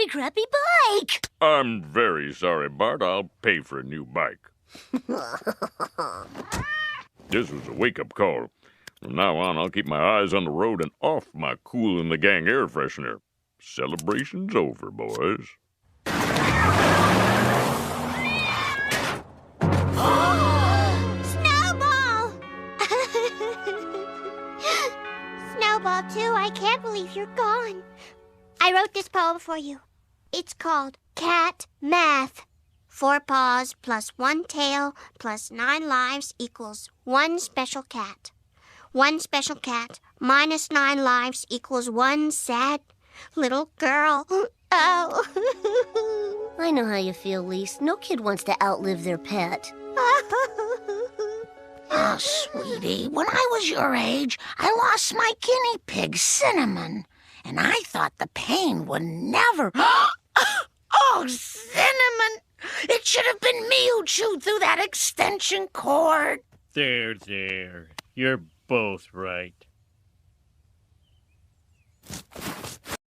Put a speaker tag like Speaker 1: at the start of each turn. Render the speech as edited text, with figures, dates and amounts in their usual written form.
Speaker 1: crappy bike!
Speaker 2: I'm very sorry, Bart. I'll pay for a new bike. This was a wake-up call. From now on, I'll keep my eyes on the road and off my Cool in the Gang air freshener. Celebration's over, boys.
Speaker 3: Snowball! Snowball, too, I can't believe you're gone. I wrote this poem for you. It's called Cat Math. 4 paws plus 1 tail plus 9 lives equals 1 special cat. 1 special cat minus 9 lives equals 1 sad little girl. Oh.
Speaker 1: I know how you feel, Lise. No kid wants to outlive their pet.
Speaker 4: Oh, sweetie, when I was your age, I lost my guinea pig, Cinnamon. And I thought the pain would never... Oh, Cinnamon! It should have been me who chewed through that extension cord.
Speaker 5: There. You're both right.